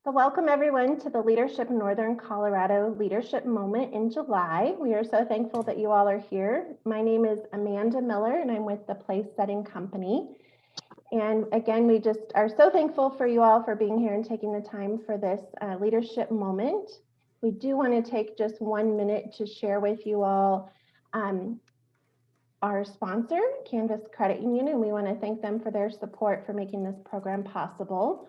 So welcome everyone to the Leadership Northern Colorado Leadership Moment in July. We are so thankful that you all are here. My name is Amanda Miller and I'm with the Place Setting Company. And again, we just are so thankful for you all for being here and taking the time for this leadership moment. We do want to take just 1 minute to share with you all our sponsor, Canvas Credit Union, and we want to thank them for their support for making this program possible.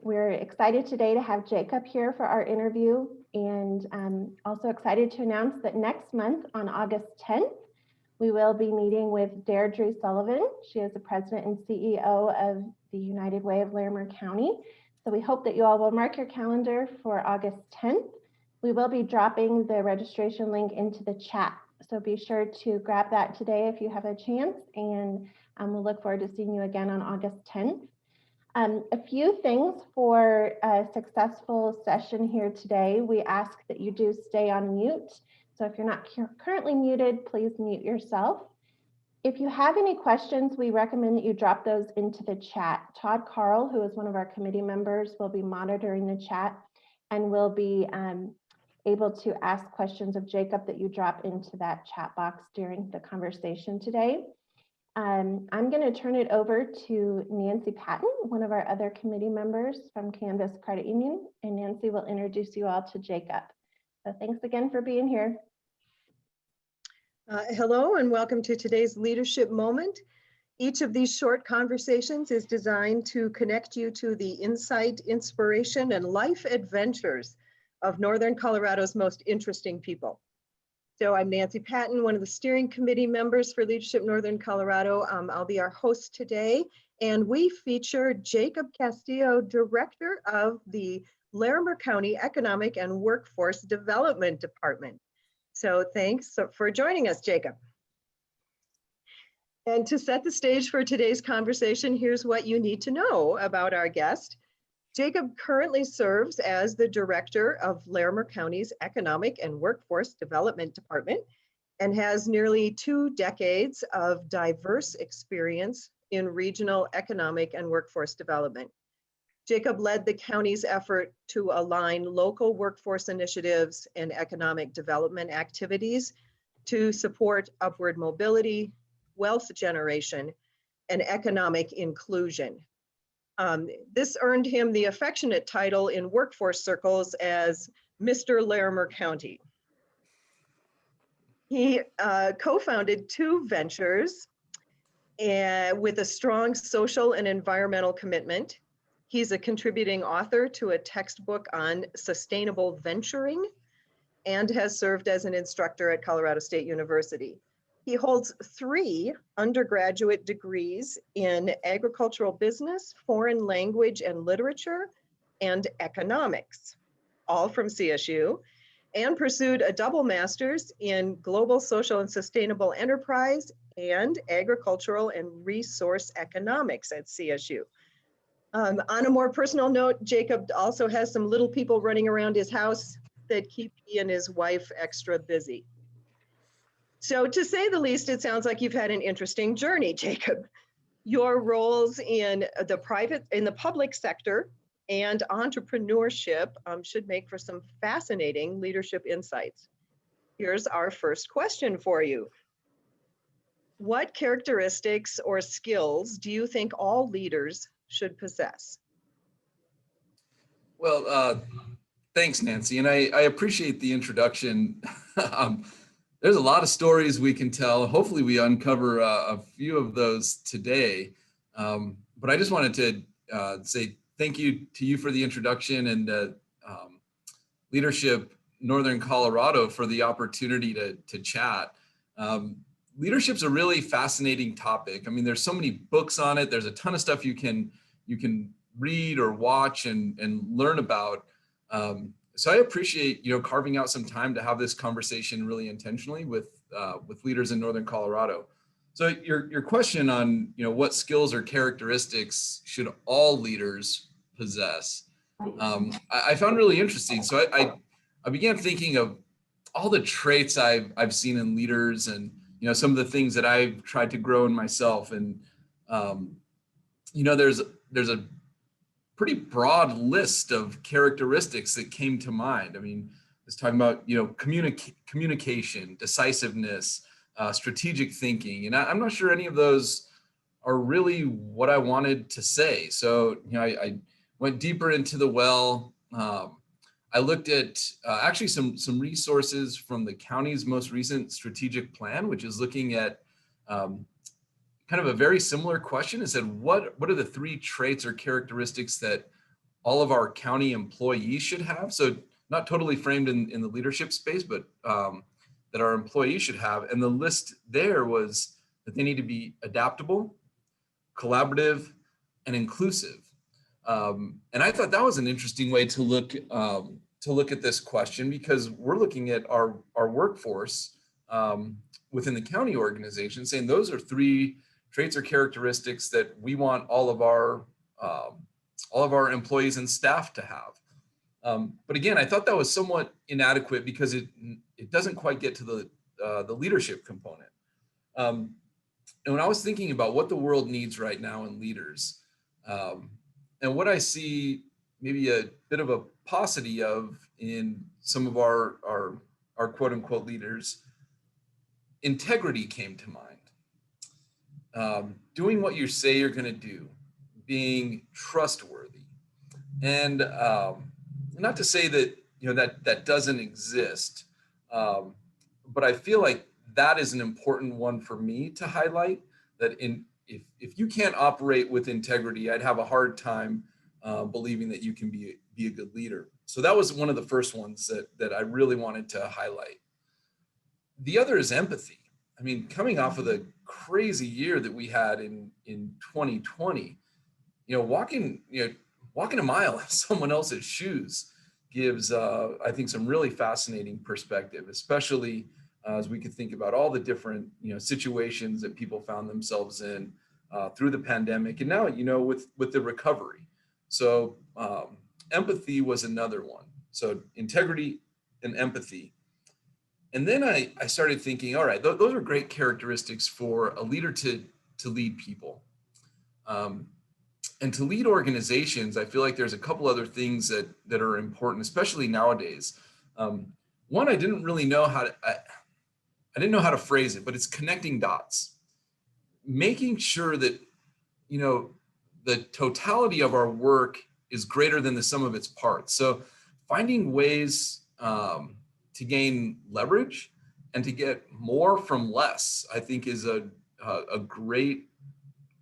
We're excited today to have Jacob here for our interview, and also excited to announce that next month on August 10th, we will be meeting with Deirdre Sullivan. She is the president and CEO of the United Way of Larimer County. So we hope that you all will mark your calendar for August 10th. We will be dropping the registration link into the chat. So be sure to grab that today if you have a chance, and we'll look forward to seeing you again on August 10th. A few things for a successful session here today. We ask that you do stay on mute. So if you're not currently muted, please mute yourself. If you have any questions, we recommend that you drop those into the chat. Todd Carl, who is one of our committee members, will be monitoring the chat and will be able to ask questions of Jacob that you drop into that chat box during the conversation today. I'm going to turn it over to Nancy Patton, one of our other committee members from Canvas Credit Union, and Nancy will introduce you all to Jacob. So thanks again for being here. Hello and welcome to today's Leadership Moment. Each of these short conversations is designed to connect you to the insight, inspiration, and life adventures of Northern Colorado's most interesting people. So I'm Nancy Patton, one of the steering committee members for Leadership Northern Colorado. I'll be our host today, and we feature Jacob Castillo, Director of the Larimer County Economic and Workforce Development Department. So thanks for joining us, Jacob. And to set the stage for today's conversation, here's what you need to know about our guest. Jacob currently serves as the director of Larimer County's Economic and Workforce Development Department and has nearly 2 decades of diverse experience in regional economic and workforce development. Jacob led the county's effort to align local workforce initiatives and economic development activities to support upward mobility, wealth generation, and economic inclusion. This earned him the affectionate title in workforce circles as Mr. Larimer County. He co-founded 2 ventures with a strong social and environmental commitment. He's a contributing author to a textbook on sustainable venturing and has served as an instructor at Colorado State University. He holds 3 undergraduate degrees in agricultural business, foreign language and literature, and economics, all from CSU, and pursued a double master's in global social and sustainable enterprise and agricultural and resource economics at CSU. On a more personal note, Jacob also has some little people running around his house that keep he and his wife extra busy. So to say the least, it sounds like you've had an interesting journey, Jacob. Your roles in the public sector and entrepreneurship should make for some fascinating leadership insights. Here's our first question for you. What characteristics or skills do you think all leaders should possess? Well, thanks, Nancy, and I appreciate the introduction. There's a lot of stories we can tell. Hopefully we uncover a few of those today. But I just wanted to say thank you to you for the introduction and Leadership Northern Colorado for the opportunity to chat. Leadership's a really fascinating topic. I mean, there's so many books on it. There's a ton of stuff you can read or watch and learn about. So I appreciate carving out some time to have this conversation really intentionally with leaders in Northern Colorado. So your question on what skills or characteristics should all leaders possess, I found really interesting. So I began thinking of all the traits I've seen in leaders and some of the things that I've tried to grow in myself. And there's a pretty broad list of characteristics that came to mind. I mean, it's talking about, communication, decisiveness, strategic thinking. And I'm not sure any of those are really what I wanted to say. So, I went deeper into the well. I looked at actually some resources from the county's most recent strategic plan, which is looking at kind of a very similar question. It said, what are the 3 traits or characteristics that all of our county employees should have? So not totally framed in the leadership space, but that our employees should have. And the list there was that they need to be adaptable, collaborative, and inclusive. And I thought that was an interesting way to look at this question, because we're looking at our workforce within the county organization, saying those are 3 traits or characteristics that we want all of our employees and staff to have. But again, I thought that was somewhat inadequate because it doesn't quite get to the leadership component. And when I was thinking about what the world needs right now in leaders, and what I see maybe a bit of a paucity of in some of our quote unquote leaders, integrity came to mind. Doing what you say you're going to do, being trustworthy, and not to say that that doesn't exist, but I feel like that is an important one for me to highlight. That if you can't operate with integrity, I'd have a hard time believing that you can be a good leader. So that was one of the first ones that I really wanted to highlight. The other is empathy. I mean, coming off of the crazy year that we had in 2020, walking a mile in someone else's shoes gives, I think, some really fascinating perspective, especially as we could think about all the different, situations that people found themselves in through the pandemic, and now, with the recovery. So empathy was another one. So integrity and empathy. And then I started thinking, all right, those are great characteristics for a leader to lead people. And to lead organizations, I feel like there's a couple other things that are important, especially nowadays. One, I didn't really know how to phrase it, but it's connecting dots, making sure that, the totality of our work is greater than the sum of its parts. So finding ways to gain leverage and to get more from less, I think, is a great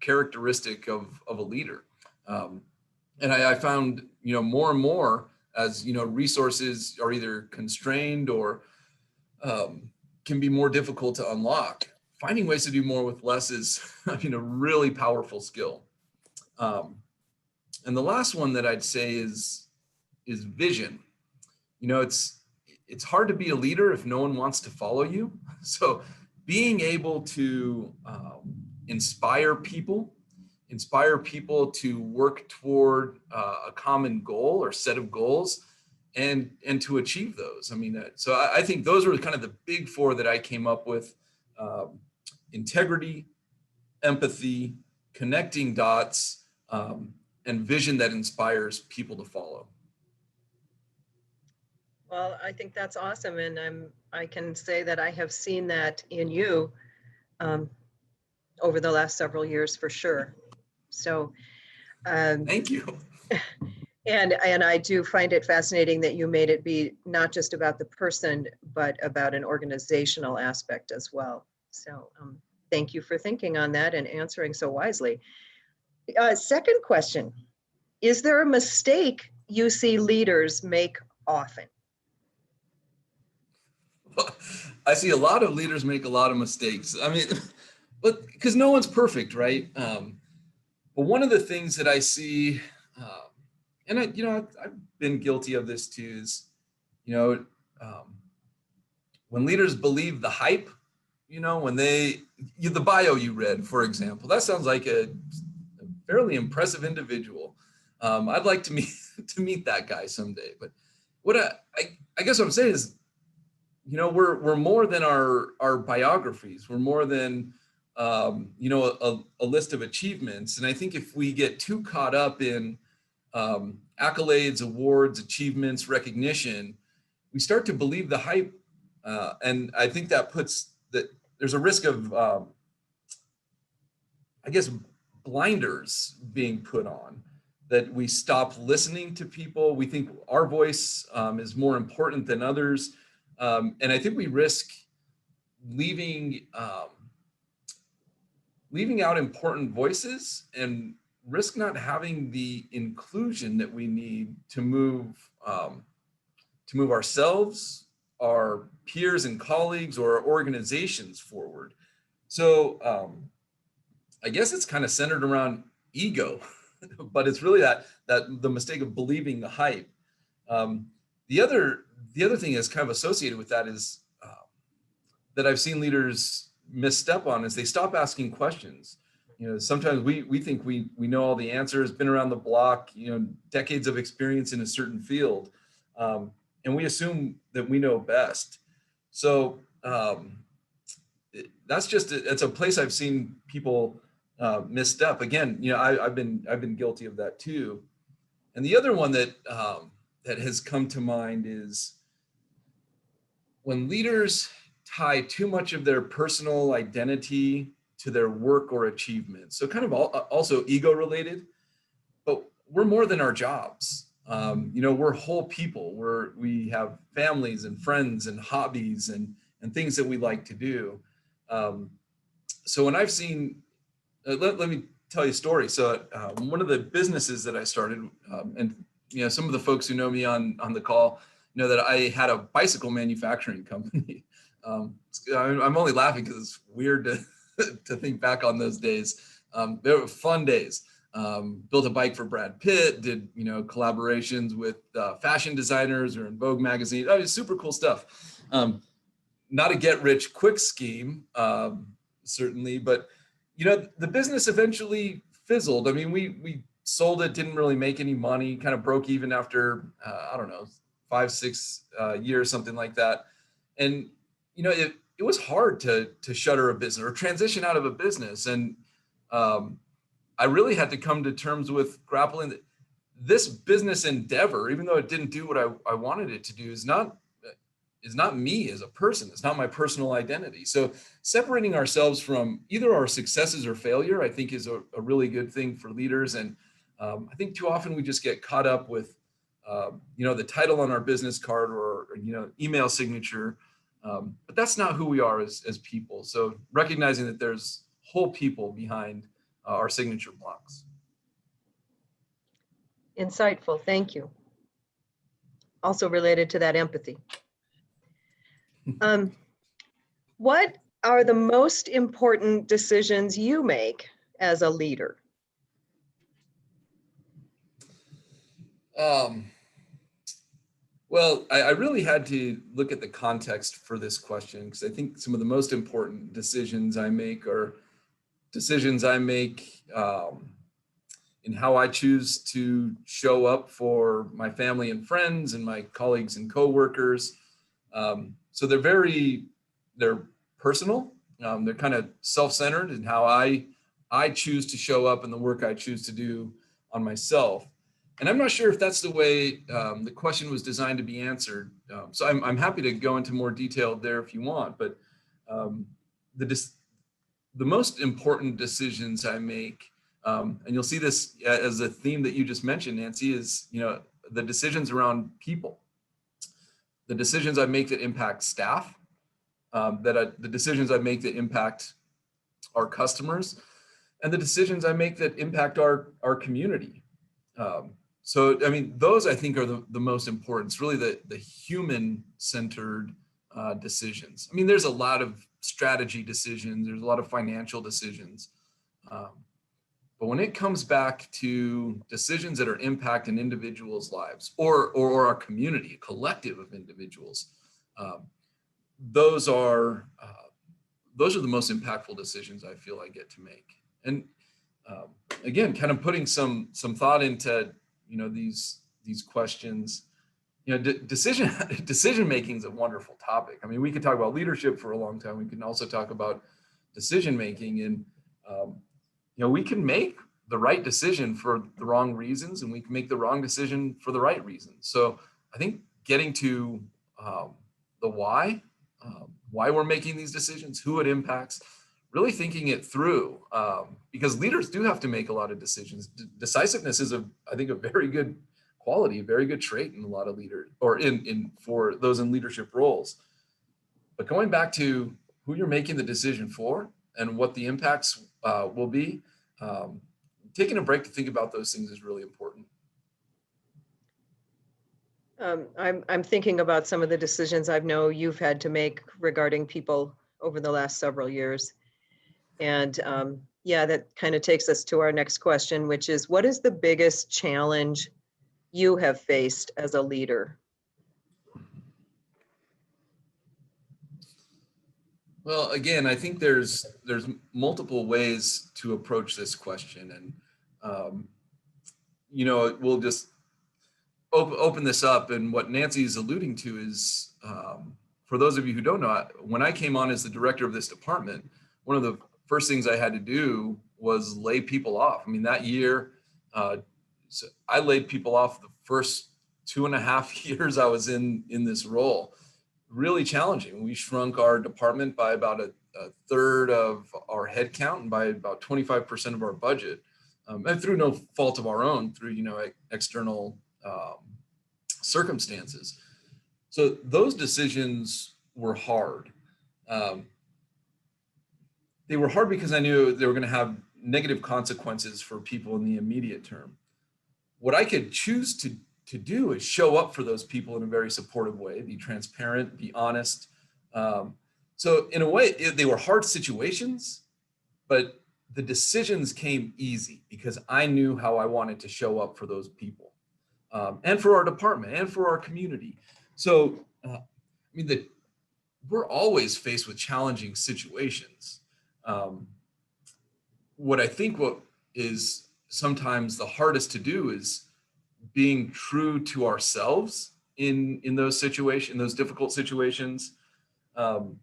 characteristic of a leader. And I found, more and more as, resources are either constrained or can be more difficult to unlock. Finding ways to do more with less is, a really powerful skill. And the last one that I'd say is vision. It's hard to be a leader if no one wants to follow you. So being able to inspire people to work toward a common goal or set of goals and to achieve those. So I think those were kind of the big 4 that I came up with: integrity, empathy, connecting dots, and vision that inspires people to follow. Well, I think that's awesome. And I can say that I have seen that in you over the last several years for sure. So thank you. And I do find it fascinating that you made it be not just about the person, but about an organizational aspect as well. So thank you for thinking on that and answering so wisely. Second question, is there a mistake you see leaders make often? I see a lot of leaders make a lot of mistakes. But because no one's perfect, right? But one of the things that I see, and I've been guilty of this too, is, when leaders believe the hype, when the bio you read, for example, that sounds like a fairly impressive individual. I'd like to meet that guy someday. But what I guess what I'm saying is, we're more than our biographies. We're more than a list of achievements. And I think if we get too caught up in accolades, awards, achievements, recognition, we start to believe the hype. And I think that puts that there's a risk of, I guess, blinders being put on, that we stop listening to people. We think our voice is more important than others. And I think we risk leaving out important voices and risk not having the inclusion that we need to move ourselves, our peers and colleagues, or our organizations forward. So I guess it's kind of centered around ego, but it's really that the mistake of believing the hype. The other thing that's kind of associated with that is that I've seen leaders misstep on is they stop asking questions. You know, sometimes we think we know all the answers, been around the block, you know, decades of experience in a certain field, and we assume that we know best. So it's a place I've seen people misstep. Again, you know, I've been guilty of that too. And the other one that has come to mind is when leaders tie too much of their personal identity to their work or achievement. So kind of also ego related, but we're more than our jobs. You know, we're whole people. We have families and friends and hobbies and things that we like to do. So when I've seen, let me tell you a story. So one of the businesses that I started, and you know, some of the folks who know me on the call know that I had a bicycle manufacturing company. I'm only laughing because it's weird to think back on those days. They were fun days. Built a bike for Brad Pitt, did, you know, collaborations with fashion designers or in Vogue magazine. I mean, super cool stuff. Not a get rich quick scheme, certainly, but you know, the business eventually fizzled. I mean, we sold it, didn't really make any money, kind of broke even after, I don't know, 5-6 years, something like that. And, you know, it was hard to shutter a business or transition out of a business. And I really had to come to terms with grappling that this business endeavor, even though it didn't do what I wanted it to do, is not me as a person. It's not my personal identity. So separating ourselves from either our successes or failure, I think, is a really good thing for leaders. And I think too often we just get caught up with, you know, the title on our business card or you know, email signature. But that's not who we are as people. So recognizing that there's whole people behind our signature blocks. Insightful, thank you. Also related to that empathy. What are the most important decisions you make as a leader? Well, I really had to look at the context for this question, because I think some of the most important decisions I make are decisions I make in how I choose to show up for my family and friends and my colleagues and coworkers. So they're personal. They're kind of self-centered in how I choose to show up and the work I choose to do on myself. And I'm not sure if that's the way the question was designed to be answered. So I'm happy to go into more detail there if you want. But the most important decisions I make, and you'll see this as a theme that you just mentioned, Nancy, is, you know, the decisions around people, the decisions I make that impact staff, the decisions I make that impact our customers, and the decisions I make that impact our community. So, I mean, those I think are the most important. It's really the human-centered decisions. I mean, there's a lot of strategy decisions, there's a lot of financial decisions. But when it comes back to decisions that are impacting individuals' lives or our community, a collective of individuals, those are the most impactful decisions I feel I get to make. And again, kind of putting some thought into, you know, these questions. You know, decision making is a wonderful topic. I mean, we could talk about leadership for a long time. We can also talk about decision making, and you know, we can make the right decision for the wrong reasons, and we can make the wrong decision for the right reasons. So I think getting to the why we're making these decisions, who it impacts, really thinking it through, because leaders do have to make a lot of decisions. Decisiveness is, I think, a very good quality, a very good trait in a lot of leaders, or for those in leadership roles. But going back to who you're making the decision for and what the impacts will be, taking a break to think about those things is really important. I'm thinking about some of the decisions I know you've had to make regarding people over the last several years. And yeah, that kind of takes us to our next question, which is, what is the biggest challenge you have faced as a leader? Well, again, I think there's multiple ways to approach this question, and we'll just open this up. And what Nancy is alluding to is, for those of you who don't know, when I came on as the director of this department, one of the first things I had to do was lay people off. I mean, that year, so I laid people off the first 2.5 years I was in this role. Really challenging. We shrunk our department by about a third of our headcount and by about 25% of our budget, and through no fault of our own, through external circumstances. So those decisions were hard. They were hard because I knew they were going to have negative consequences for people in the immediate term. What I could choose to do is show up for those people in a very supportive way, be transparent, be honest. So in a way, they were hard situations, but the decisions came easy because I knew how I wanted to show up for those people, and for our department and for our community. So, we're always faced with challenging situations. What I think what is sometimes the hardest to do is being true to ourselves in those situations, those difficult situations, and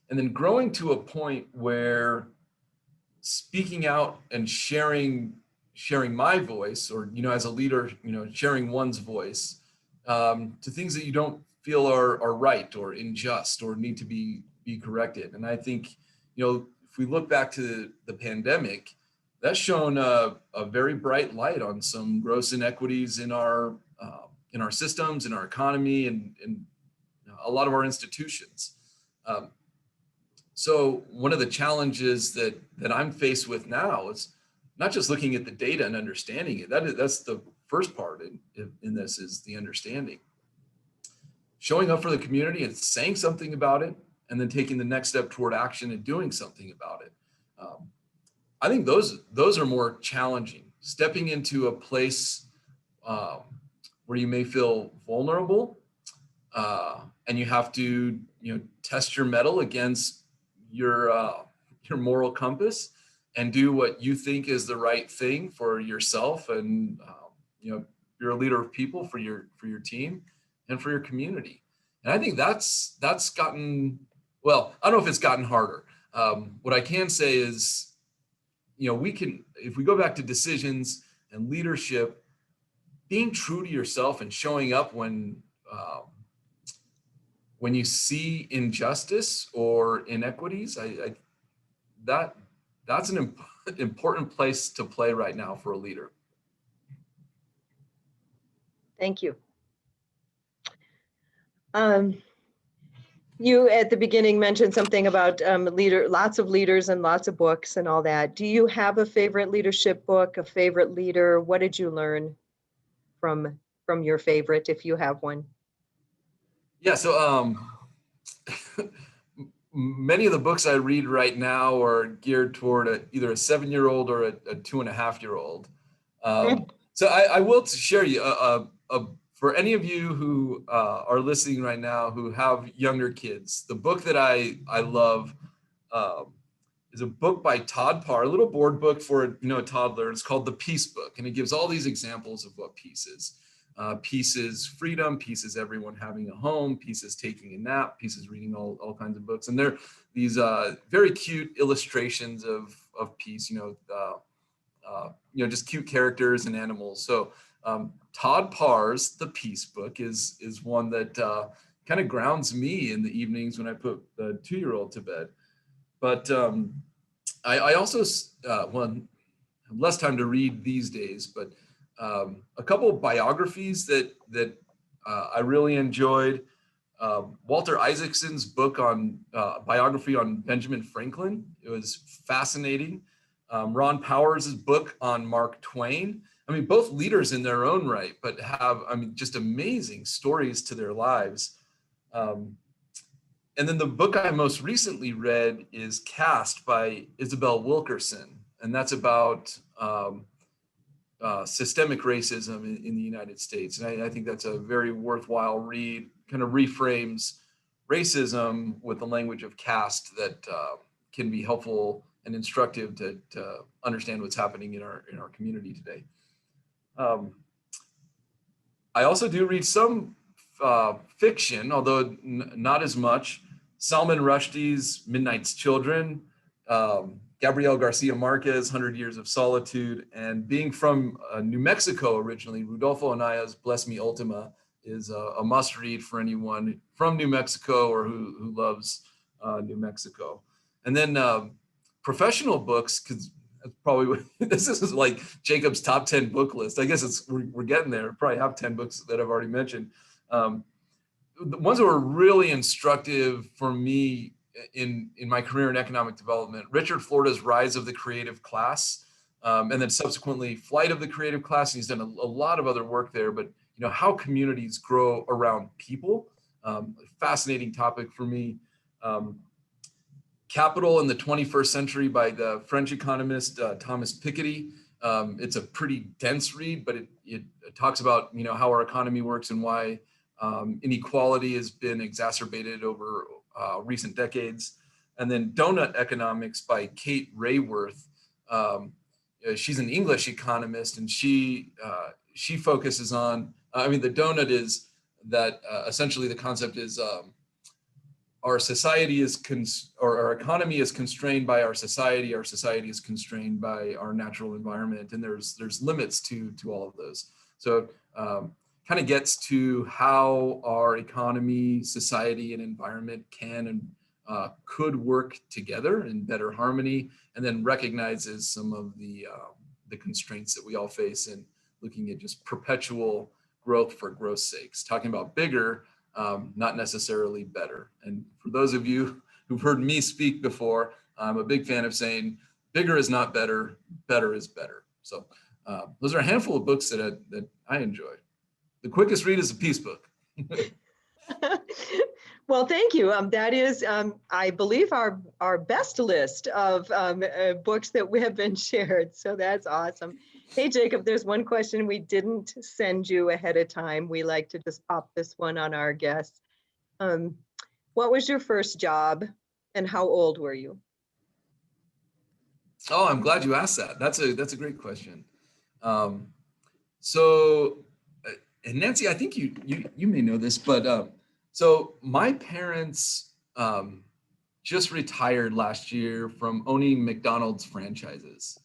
then growing to a point where speaking out and sharing my voice, or as a leader, sharing one's voice to things that you don't feel are right or unjust or need to be corrected. And I think if we look back to the pandemic, that's shown a very bright light on some gross inequities in our systems, in our economy, and a lot of our institutions. So one of the challenges that I'm faced with now is not just looking at the data and understanding it. That's the first part in this, is the understanding. Showing up for the community and saying something about it, and then taking the next step toward action and doing something about it. I think those are more challenging. Stepping into a place where you may feel vulnerable, and you have to test your mettle against your moral compass and do what you think is the right thing for yourself, and you're a leader of people for your team and for your community. And I think that's gotten, well, I don't know if it's gotten harder. What I can say is, we can, if we go back to decisions and leadership, being true to yourself and showing up when you see injustice or inequities, that's an important place to play right now for a leader. Thank you. You at the beginning mentioned something about lots of leaders and lots of books and all that. Do you have a favorite leadership book, a favorite leader? What did you learn from your favorite, if you have one? Yeah, so many of the books I read right now are geared toward either a 7-year-old or a 2.5-year-old. So I will share you for any of you who are listening right now who have younger kids, the book that I love is a book by Todd Parr, a little board book for a toddler. It's called The Peace Book, and it gives all these examples of what peace is. Peace is freedom, peace is everyone having a home, peace is taking a nap, peace is reading all kinds of books. And they're these very cute illustrations of peace, just cute characters and animals. So Todd Parr's The Peace Book is one that kind of grounds me in the evenings when I put the 2-year-old to bed. But I also, have less time to read these days, but a couple of biographies that I really enjoyed. Walter Isaacson's book on biography on Benjamin Franklin. It was fascinating. Ron Powers' book on Mark Twain. I mean, both leaders in their own right, but have, just amazing stories to their lives. And then the book I most recently read is Caste by Isabel Wilkerson. And that's about systemic racism in the United States. And I think that's a very worthwhile read, kind of reframes racism with the language of caste that can be helpful and instructive to understand what's happening in our community today. I also do read some fiction, although not as much. Salman Rushdie's Midnight's Children, Gabriel Garcia Marquez, 100 Years of Solitude, and being from New Mexico originally, Rudolfo Anaya's Bless Me Ultima is a must read for anyone from New Mexico or who loves New Mexico. And then professional books, because probably this is like Jacob's top 10 book list. I guess we're getting there. Probably have 10 books that I've already mentioned. The ones that were really instructive for me in my career in economic development, Richard Florida's Rise of the Creative Class, and then subsequently Flight of the Creative Class. And he's done a lot of other work there, but how communities grow around people. Fascinating topic for me. Capital in the 21st Century by the French economist Thomas Piketty. It's a pretty dense read, but it talks about how our economy works and why inequality has been exacerbated over recent decades. And then Donut Economics by Kate Rayworth. She's an English economist, and she focuses on, the donut is that essentially the concept is our society is our economy is constrained by our society is constrained by our natural environment, and there's limits to all of those. So kind of gets to how our economy, society, and environment can and could work together in better harmony, and then recognizes some of the constraints that we all face in looking at just perpetual growth for growth's sakes, talking about bigger, not necessarily better. And for those of you who've heard me speak before, I'm a big fan of saying bigger is not better, better is better. So those are a handful of books that I enjoy. The quickest read is a peace book. Well, thank you. That is, I believe, our best list of books that we have been shared. So that's awesome. Hey, Jacob, there's one question we didn't send you ahead of time. We like to just pop this one on our guests. What was your first job and how old were you? Oh, I'm glad you asked that. That's a great question. And Nancy, I think you may know this, but so my parents just retired last year from owning McDonald's franchises.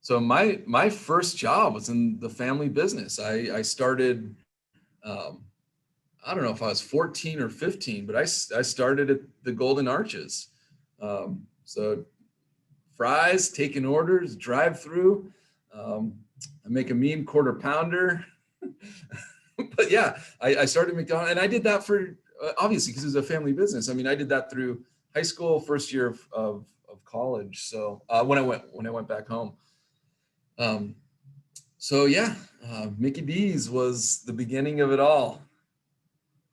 So my first job was in the family business. I started, I don't know if I was 14 or 15, but I started at the Golden Arches. So fries, taking orders, drive through. I make a mean quarter pounder. But yeah, I started McDonald's, and I did that for, obviously, because it was a family business. I mean, I did that through high school, first year of college. So when I went back home. So yeah, Mickey D's was the beginning of it all.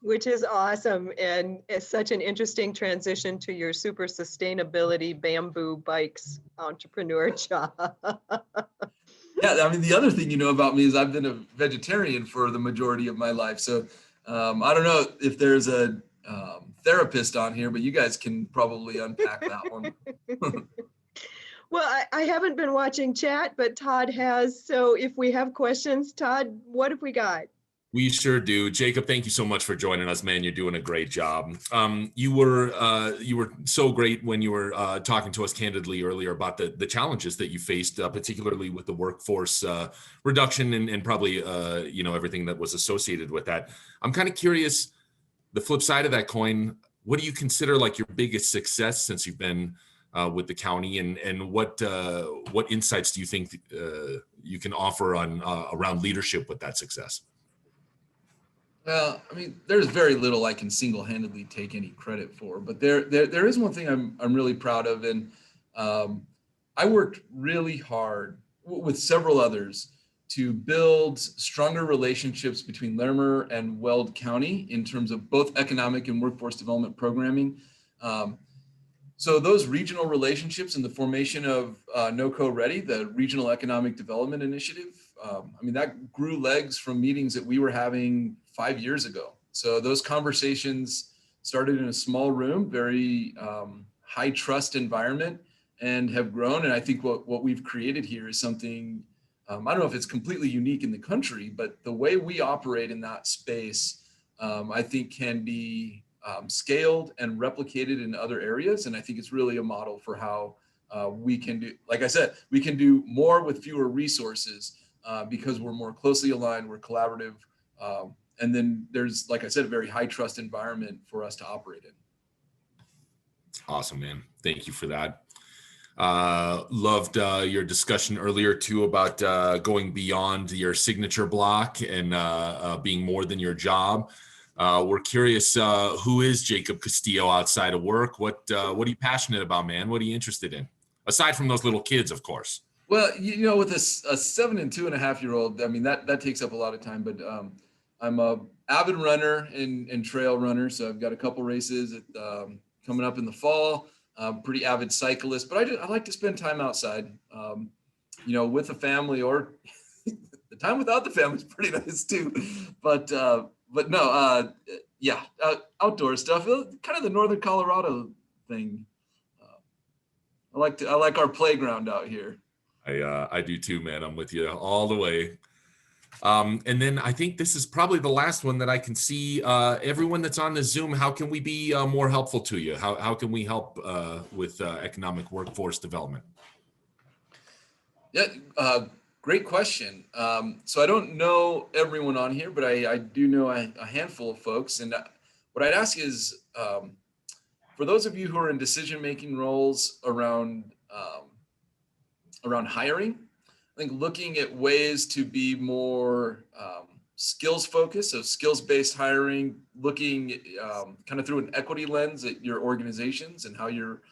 Which is awesome, and it's such an interesting transition to your super sustainability bamboo bikes entrepreneur job. Yeah, I mean, the other thing about me is I've been a vegetarian for the majority of my life. So I don't know if there's a therapist on here, but you guys can probably unpack that one. Well, I haven't been watching chat, but Todd has. So if we have questions, Todd, what have we got? We sure do. Jacob, thank you so much for joining us, man. You're doing a great job. You were so great when you were talking to us candidly earlier about the challenges that you faced, particularly with the workforce reduction and probably everything that was associated with that. I'm kind of curious, the flip side of that coin, what do you consider like your biggest success since you've been with the county, and what insights do you think you can offer on around leadership with that success? Well, I mean, there's very little I can single-handedly take any credit for, but there is one thing I'm really proud of, and I worked really hard with several others to build stronger relationships between Larimer and Weld County in terms of both economic and workforce development programming. So those regional relationships and the formation of NOCO Ready, the Regional Economic Development Initiative, that grew legs from meetings that we were having 5 years ago. So those conversations started in a small room, very high trust environment, and have grown. And I think what we've created here is something, I don't know if it's completely unique in the country, but the way we operate in that space, I think can be scaled and replicated in other areas. And I think it's really a model for how we can do, like I said, we can do more with fewer resources because we're more closely aligned, we're collaborative. And then there's, like I said, a very high trust environment for us to operate in. Awesome, man. Thank you for that. Loved your discussion earlier too about going beyond your signature block and being more than your job. We're curious, who is Jacob Castillo outside of work? What are you passionate about, man? What are you interested in? Aside from those little kids, of course. Well, with a 7 and 2.5-year-old, that takes up a lot of time, but I'm a avid runner and trail runner. So I've got a couple races coming up in the fall. Pretty avid cyclist, but I like to spend time outside, with the family, or the time without the family is pretty nice too. But no, outdoor stuff, kind of the Northern Colorado thing. I like our playground out here. I do too, man. I'm with you all the way. And then I think this is probably the last one that I can see. Everyone that's on the Zoom, how can we be more helpful to you? How can we help with economic workforce development? Yeah, great question. So I don't know everyone on here, but I do know a handful of folks. And what I'd ask is, for those of you who are in decision-making roles around hiring, I think looking at ways to be more skills focused, so skills-based hiring, looking kind of through an equity lens at your organizations and how you're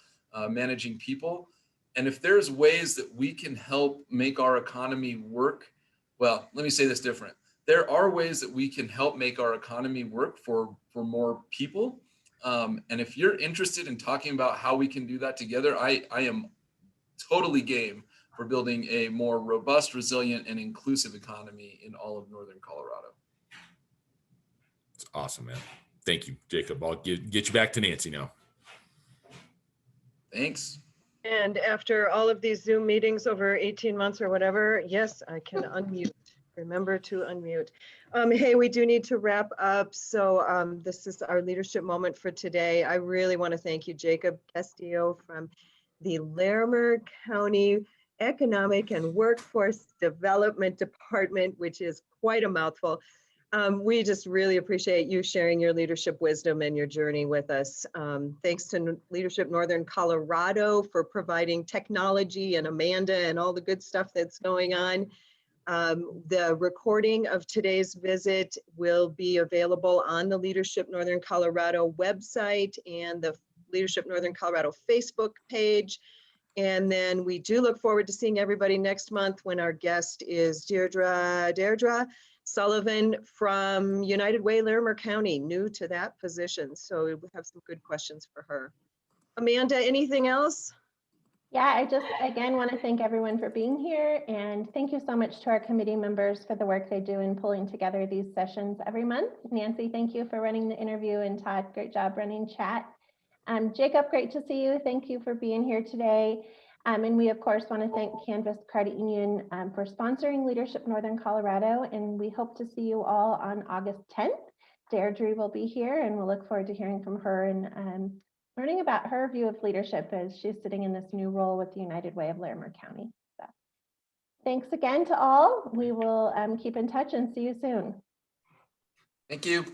managing people. And if there's ways that we can help make our economy work, well, let me say this different. There are ways that we can help make our economy work for more people. And if you're interested in talking about how we can do that together, I am totally game for building a more robust, resilient, and inclusive economy in all of Northern Colorado. It's awesome, man. Thank you, Jacob. I'll get you back to Nancy now. Thanks. And after all of these Zoom meetings over 18 months or whatever, yes, I can unmute. Remember to unmute. Hey, we do need to wrap up. So this is our leadership moment for today. I really want to thank you, Jacob Castillo from the Larimer County Economic and Workforce Development Department, which is quite a mouthful. We just really appreciate you sharing your leadership wisdom and your journey with us. Thanks to Leadership Northern Colorado for providing technology, and Amanda and all the good stuff that's going on. The recording of today's visit will be available on the Leadership Northern Colorado website and the Leadership Northern Colorado Facebook page. And then we do look forward to seeing everybody next month when our guest is Deirdre Sullivan from United Way, Larimer County, new to that position. So we have some good questions for her. Amanda, anything else? Yeah, I just, again, want to thank everyone for being here. And thank you so much to our committee members for the work they do in pulling together these sessions every month. Nancy, thank you for running the interview, and Todd, great job running chat. Jacob, great to see you. Thank you for being here today. And we, of course, want to thank Canvas Credit Union for sponsoring Leadership Northern Colorado. And we hope to see you all on August 10th. Deirdre will be here, and we'll look forward to hearing from her and learning about her view of leadership as she's sitting in this new role with the United Way of Larimer County. So, thanks again to all. We will keep in touch and see you soon. Thank you.